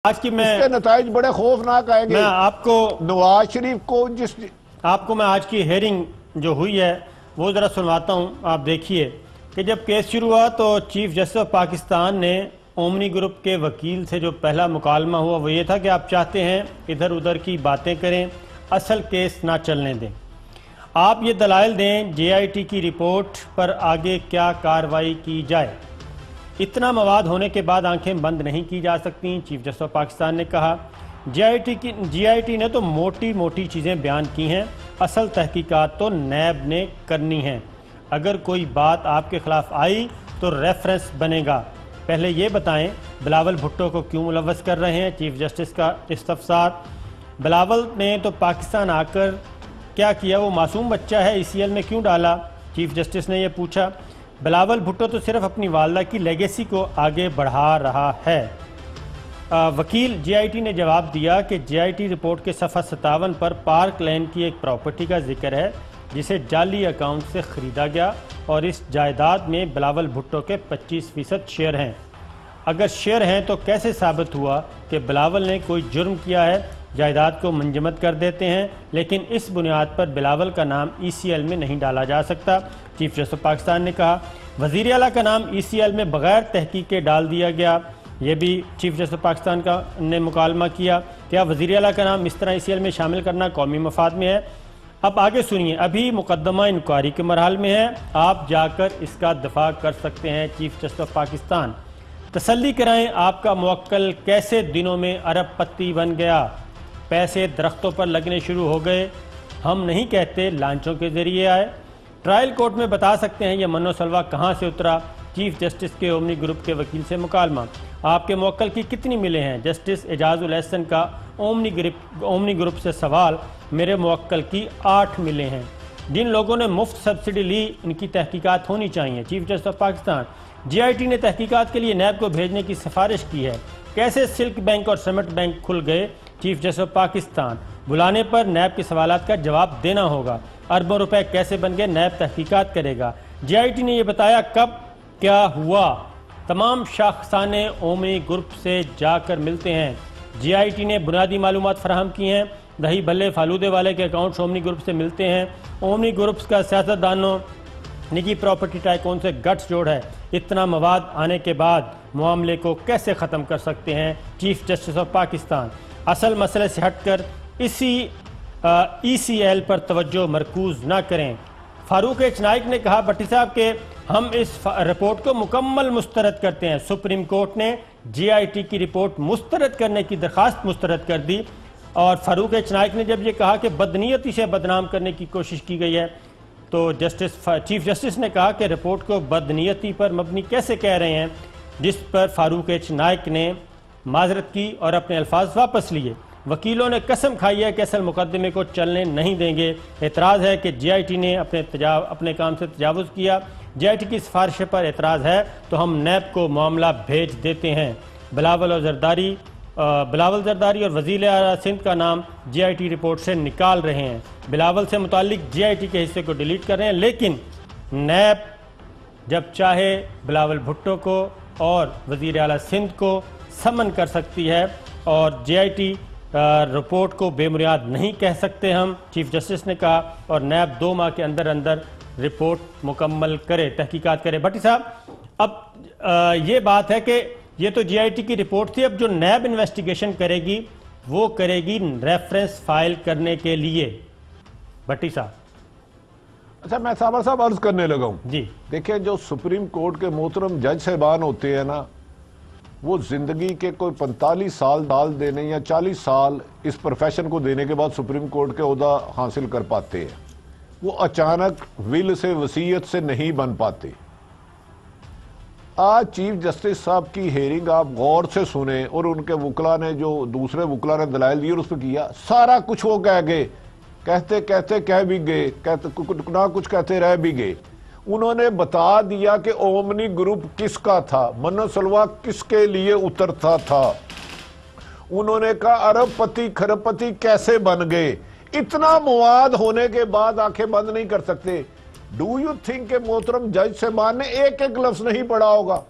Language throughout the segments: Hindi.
आज की इसके नताइज बड़े खौफनाक आएंगे। मैं आपको नवाज शरीफ को आपको मैं आज की हेयरिंग जो हुई है वो ज़रा सुनवाता हूँ। आप देखिए कि जब केस शुरू हुआ तो चीफ जस्टिस ऑफ पाकिस्तान ने ओमनी ग्रुप के वकील से जो पहला मुकालमा हुआ वो ये था कि आप चाहते हैं इधर उधर की बातें करें, असल केस ना चलने दें, आप ये दलाइल दें JIT की रिपोर्ट पर आगे क्या कार्रवाई की जाए। इतना मवाद होने के बाद आंखें बंद नहीं की जा सकती, चीफ जस्टिस ऑफ पाकिस्तान ने कहा। JIT ने तो मोटी मोटी चीज़ें बयान की हैं, असल तहकीकात तो नैब ने करनी है। अगर कोई बात आपके खिलाफ आई तो रेफरेंस बनेगा। पहले ये बताएं बिलावल भुट्टो को क्यों मुलव्वस कर रहे हैं, चीफ जस्टिस का इस्तफसार। बिलावल ने तो पाकिस्तान आकर क्या किया, वो मासूम बच्चा है, ECL में क्यों डाला, चीफ जस्टिस ने यह पूछा। बिलावल भुट्टो तो सिर्फ अपनी वालदा की लेगेसी को आगे बढ़ा रहा है। वकील JIT ने जवाब दिया कि JIT रिपोर्ट के सफ़ा 57 पर पार्क लेन की एक प्रॉपर्टी का जिक्र है जिसे जाली अकाउंट से ख़रीदा गया और इस जायदाद में बिलावल भुट्टो के 25% शेयर हैं। अगर शेयर हैं तो कैसे साबित हुआ कि बिलावल ने कोई जुर्म किया है, जायदाद को मंजमद कर देते हैं, लेकिन इस बुनियाद पर बिलावल का नाम ECL में नहीं डाला जा सकता। चीफ जस्टिस ऑफ पाकिस्तान ने कहा वज़ीर आला का नाम ECL में बगैर तहकीक के डाल दिया गया। यह भी चीफ जस्टिस ऑफ पाकिस्तान का ने मुकालमा किया। क्या वज़ीर आला का नाम इस तरह ECL में शामिल करना कौमी मफाद में है? अब आगे सुनिए, अभी मुकदमा इंक्वायरी के मरहल में है, आप जाकर इसका दफा कर सकते हैं। चीफ जस्टिस ऑफ पाकिस्तान तसल्ली कराएं, आपका मुवक्किल कैसे दिनों में अरबपति बन गया, पैसे दरख्तों पर लगने शुरू हो गए, हम नहीं कहते लांचों के जरिए आए। ट्रायल कोर्ट में बता सकते हैं ये मनो सलवा कहाँ से उतरा। चीफ जस्टिस के ओमनी ग्रुप के वकील से मुकालमा, आपके मुवक्किल की कितनी मिले हैं? जस्टिस एजाजुल एहसन का ओमनी ग्रुप से सवाल, मेरे मुवक्किल की 8 मिले हैं। जिन लोगों ने मुफ्त सब्सिडी ली इनकी तहकीकात होनी चाहिए। Chief justice of Pakistan JIT ने तहकीकात के लिए नैब को भेजने की सिफारिश की है, कैसे सिल्क बैंक और समिट बैंक खुल गए? चीफ जस्टिस ऑफ पाकिस्तान बुलाने पर नैब के सवालात का जवाब देना होगा। अरबों रुपए कैसे बन गए, नैब तहकीकात करेगा। JIT ने यह बताया कब क्या हुआ, तमाम शाखसाने ओमनी ग्रुप से जाकर मिलते हैं। JIT ने बुनियादी मालूमात फराहम की हैं, दही भल्ले फालूदे वाले के अकाउंट्स ओमनी ग्रुप से मिलते हैं। ओमनी ग्रुप्स का सियासतदानों निजी प्रॉपर्टी टाइकून से गठजोड़ है। इतना मवाद आने के बाद मामले को कैसे ख़त्म कर सकते हैं? चीफ जस्टिस ऑफ पाकिस्तान असल मसले से हटकर इसी ECL पर तवज्जो मरकूज ना करें। फारूक H नाइक ने कहा भट्टी साहब के हम इस रिपोर्ट को मुकम्मल मुस्तरद करते हैं। सुप्रीम कोर्ट ने JIT की रिपोर्ट मुस्तरद करने की दरख्वास्त मुस्तरद कर दी और फारूक H नाइक ने जब ये कहा कि बदनीयती से बदनाम करने की कोशिश की गई है तो चीफ जस्टिस ने कहा कि रिपोर्ट को बदनीयती पर मबनी कैसे कह रहे हैं, जिस पर फारूक H नाइक ने माजरत की और अपने अल्फाज वापस लिए। वकीलों ने कसम खाई है कि असल मुकदमे को चलने नहीं देंगे। एतराज़ है कि JIT ने अपने काम से तजावुज़ किया। JIT की सिफारिश पर एतराज़ है तो हम नैब को मामला भेज देते हैं। बिलावल जरदारी और वज़ीर आला सिंध का नाम JIT रिपोर्ट से निकाल रहे हैं। बिलावल से मुताल्लिक JIT के हिस्से को डिलीट कर रहे हैं, लेकिन नैब जब चाहे बिलावल भुट्टो को और वज़ीर आला सिंध को समन कर सकती है और JIT रिपोर्ट को बेबुनियाद नहीं कह सकते हम, चीफ जस्टिस ने कहा। और नैब 2 माह के अंदर अंदर रिपोर्ट मुकम्मल करे, तहकीकात करे। भट्टी साहब अब ये बात है कि ये तो JIT की रिपोर्ट थी, अब जो नैब इन्वेस्टिगेशन करेगी वो करेगी रेफरेंस फाइल करने के लिए। भट्टी साहब अच्छा, मैं साबर साहब अर्ज करने लगा हूँ जी। देखिए, जो सुप्रीम कोर्ट के मोहतरम जज साहबान होते हैं ना, वो जिंदगी के कोई 45 साल डाल देने या 40 साल इस प्रोफेशन को देने के बाद सुप्रीम कोर्ट के ओहदा हासिल कर पाते हैं। वो अचानक विल से, वसीयत से नहीं बन पाते। आज चीफ जस्टिस साहब की हेयरिंग आप गौर से सुने और उनके वकला ने, जो दूसरे वकला ने दलाइल दिए और उस पर किया, सारा कुछ वो कह गए, कहते कहते कह भी गए, कहते ना कुछ कहते रह भी गए। उन्होंने बता दिया कि ओमनी ग्रुप किसका था, मनो सलवा किसके लिए उतरता था। उन्होंने कहा अरबपति खरबपति कैसे बन गए। इतना मवाद होने के बाद आंखें बंद नहीं कर सकते। डू यू थिंक के मोहतरम जज साहबान ने एक एक लफ्ज नहीं पढ़ा होगा?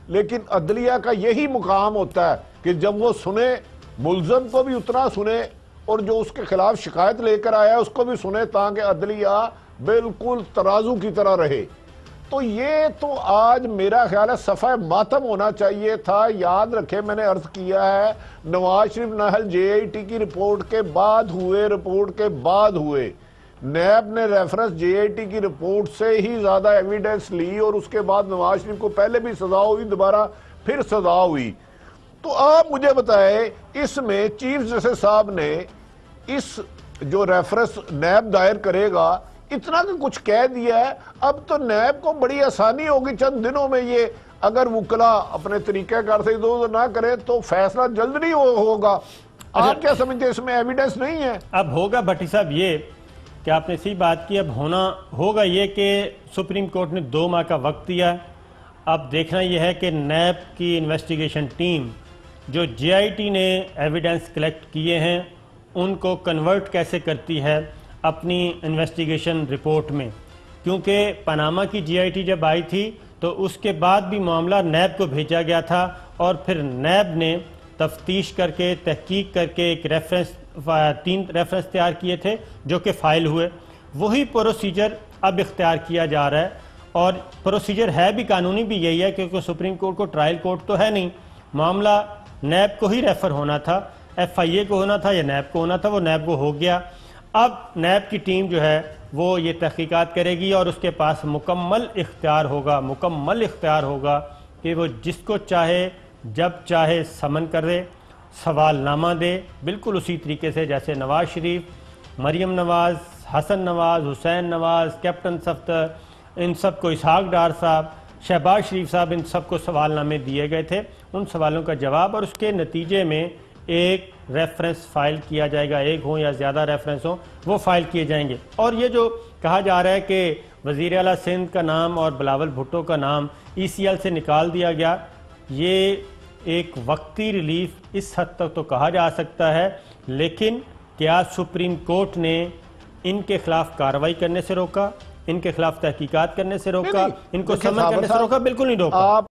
लेकिन अदलिया का यही मुकाम होता है कि जब वो सुने, मुलजम को भी उतना सुने और जो उसके खिलाफ शिकायत लेकर आया उसको भी सुने, ताकि अदलिया बिल्कुल तराजू की तरह रहे। तो ये तो आज मेरा ख्याल है सफ़ा मातम होना चाहिए था। याद रखे, मैंने अर्ज किया है, नवाज शरीफ नाहल JIT की रिपोर्ट के बाद हुए, नैब ने रेफरेंस JIT की रिपोर्ट से ही ज्यादा एविडेंस ली और उसके बाद नवाज शरीफ को पहले भी सजा हुई, दोबारा फिर सजा हुई। तो आप मुझे बताएं, इसमें चीफ जस्टिस साहब ने इस जो रेफरेंस नैब दायर करेगा, इतना कि कुछ कह दिया है। अब तो नैब को बड़ी आसानी होगी चंद दिनों में, ये अगर वुकला अपने तरीक़ेकार से इधर ना करे तो फैसला जल्द नहीं होगा। आप क्या समझते हैं, इसमें एविडेंस नहीं है? अब होगा भट्टी साहब ये कि आपने सही बात की, अब होगा ये कि सुप्रीम कोर्ट ने 2 माह का वक्त दिया। अब देखना यह है कि नैब की इन्वेस्टिगेशन टीम जो JIT ने एविडेंस कलेक्ट किए हैं उनको कन्वर्ट कैसे करती है अपनी इन्वेस्टिगेशन रिपोर्ट में, क्योंकि पनामा की JIT जब आई थी तो उसके बाद भी मामला नैब को भेजा गया था और फिर नैब ने तफ्तीश करके, तहकीक करके एक 3 रेफरेंस तैयार किए थे जो कि फ़ाइल हुए। वही प्रोसीजर अब इख्तियार किया जा रहा है और प्रोसीजर है भी, कानूनी भी यही है, क्योंकि सुप्रीम कोर्ट को ट्रायल कोर्ट तो है नहीं, मामला नैब को ही रेफ़र होना था, FIA को होना था या नैब को होना था, वो नैब को हो गया। अब नैब की टीम जो है वो ये तहकीकात करेगी और उसके पास मुकम्मल इख्तियार होगा कि वो जिसको चाहे जब चाहे समन कर दे, सवालनामा दे, बिल्कुल उसी तरीके से जैसे नवाज शरीफ, मरीम नवाज, हसन नवाज, हुसैन नवाज, कैप्टन सफ्तर, इन सबको, इसहाक डार साहब, शहबाज शरीफ साहब, इन सबको सवालनामे दिए गए थे। उन सवालों का जवाब और उसके नतीजे में एक रेफरेंस फाइल किया जाएगा, एक हो या ज़्यादा रेफरेंस हो, वो फाइल किए जाएंगे। और ये जो कहा जा रहा है कि वज़ीर आला सिंध का नाम और बिलावल भुट्टो का नाम ECL से निकाल दिया गया, ये एक वक्ती रिलीफ इस हद तक तो कहा जा सकता है, लेकिन क्या सुप्रीम कोर्ट ने इनके खिलाफ कार्रवाई करने से रोका, इनके खिलाफ तहकीकात करने से रोका, इनको समन करने से रोका? बिल्कुल नहीं रोका।